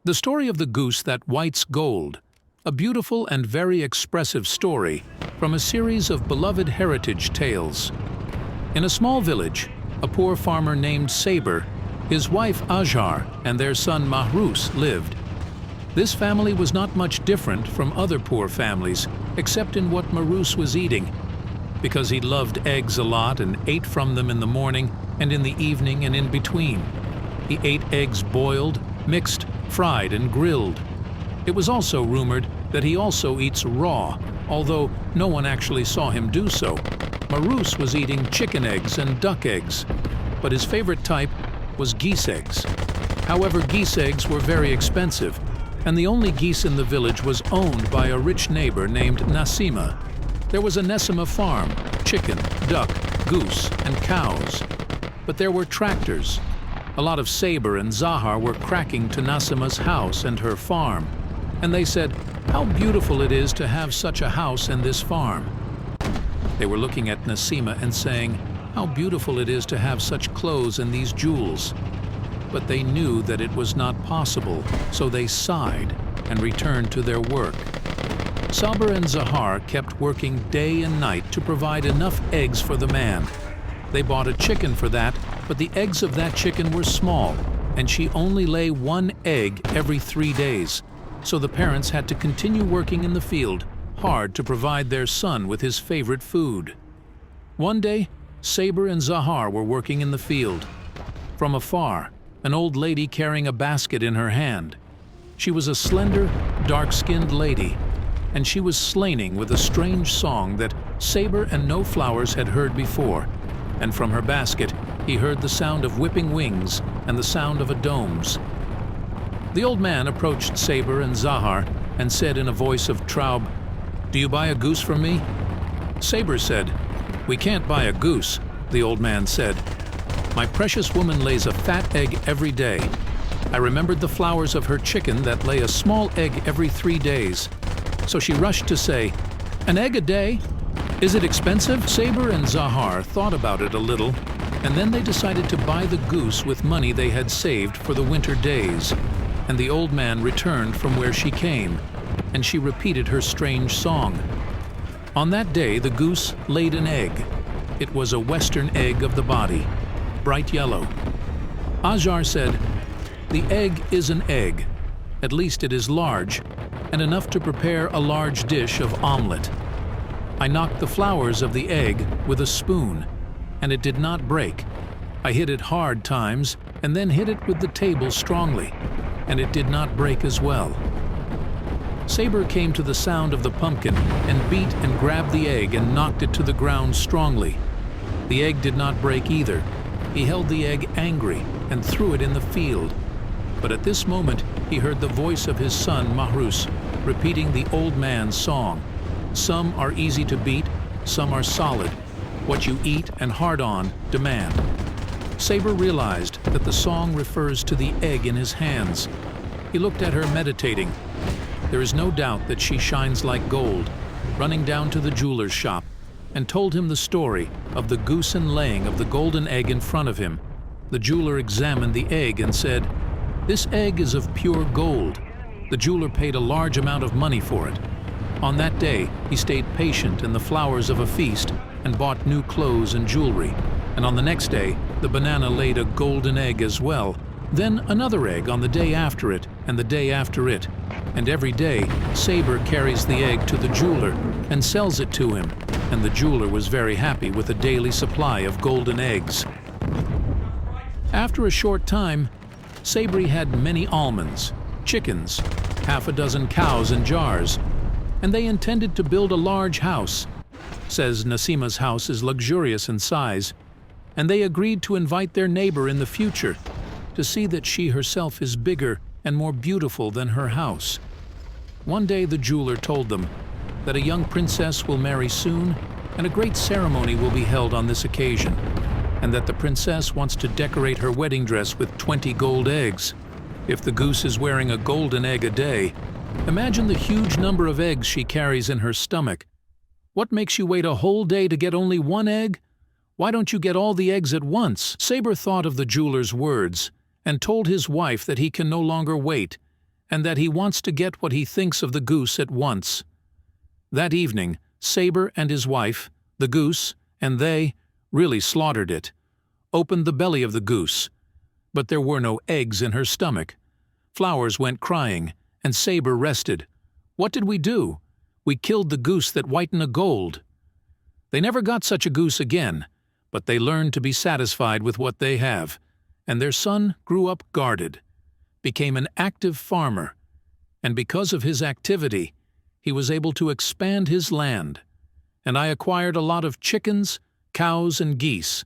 The story of the goose that whites gold, a beautiful and very expressive story from a series of beloved heritage tales. In a small village, a poor farmer named Saber, his wife Ajar, and their son Mahrous lived. This family was not much different from other poor families, except in what Mahrous was eating, because he loved eggs a lot and ate from them in the morning and in the evening and in between. He ate eggs boiled, mixed, fried, and grilled. It was also rumored that he also eats raw, although no one actually saw him do so. Mahrous was eating chicken eggs and duck eggs, but his favorite type was geese eggs. However, geese eggs were very expensive, and the only geese in the village was owned by a rich neighbor named Nassima. There was a Nassima farm, chicken, duck, goose, and cows. But there were tractors. A lot of Saber and Zahar were cracking to Nassima's house and her farm, and they said, "How beautiful it is to have such a house and this farm." They were looking at Nassima and saying, "How beautiful it is to have such clothes and these jewels." But they knew that it was not possible, so they sighed and returned to their work. Saber and Zahar kept working day and night to provide enough eggs for the man. They bought a chicken for that, but the eggs of that chicken were small, and she only lay one egg every 3 days. So the parents had to continue working in the field, hard to provide their son with his favorite food. One day, Saber and Zahar were working in the field. From afar, an old lady carrying a basket in her hand. She was a slender, dark-skinned lady, and she was sleighing with a strange song that Saber and No Flowers had heard before, and from her basket he heard the sound of whipping wings and the sound of a domes. The old man approached Saber and Zahar and said in a voice of Traub, "Do you buy a goose from me?" Saber said, "We can't buy a goose," the old man said. "My precious woman lays a fat egg every day." I remembered the flowers of her chicken that lay a small egg every 3 days. So she rushed to say, "An egg a day? Is it expensive?" Saber and Zahar thought about it a little, and then they decided to buy the goose with money they had saved for the winter days. And the old man returned from where she came, and she repeated her strange song. On that day, the goose laid an egg. It was a western egg of the body, bright yellow. Ajar said, "The egg is an egg. At least it is large, and enough to prepare a large dish of omelette." I knocked the flowers of the egg with a spoon, and it did not break. I hit it hard times, and then hit it with the table strongly, and it did not break as well. Saber came to the sound of the pumpkin and beat and grabbed the egg and knocked it to the ground strongly. The egg did not break either. He held the egg angry and threw it in the field. But at this moment he heard the voice of his son Mahrous repeating the old man's song. "Some are easy to beat, some are solid. What you eat and hard on demand." Saber realized that the song refers to the egg in his hands. He looked at her meditating. There is no doubt that she shines like gold, running down to the jeweler's shop, and told him the story of the goose and laying of the golden egg in front of him. The jeweler examined the egg and said, "This egg is of pure gold." The jeweler paid a large amount of money for it. On that day, he stayed patient in the flowers of a feast and bought new clothes and jewelry. And on the next day, the banana laid a golden egg as well, then another egg on the day after it and the day after it. And every day, Saber carries the egg to the jeweler and sells it to him, and the jeweler was very happy with a daily supply of golden eggs. After a short time, Saber had many almonds, chickens, half a dozen cows in jars, and they intended to build a large house. Says Nassima's house is luxurious in size, and they agreed to invite their neighbor in the future to see that she herself is bigger and more beautiful than her house. One day the jeweler told them that a young princess will marry soon and a great ceremony will be held on this occasion, and that the princess wants to decorate her wedding dress with 20 gold eggs. If the goose is wearing a golden egg a day, imagine the huge number of eggs she carries in her stomach. What makes you wait a whole day to get only one egg? Why don't you get all the eggs at once? Saber thought of the jeweler's words and told his wife that he can no longer wait, and that he wants to get what he thinks of the goose at once. That evening, Saber and his wife, the goose, and they really slaughtered it, opened the belly of the goose. But there were no eggs in her stomach. Flowers went crying, and Saber rested. What did we do? We killed the goose that whitened a gold. They never got such a goose again, but they learned to be satisfied with what they have, and their son grew up guarded, became an active farmer, and because of his activity, he was able to expand his land. And I acquired a lot of chickens, cows, and geese,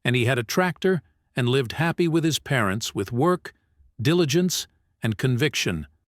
and he had a tractor and lived happy with his parents with work, diligence, and conviction.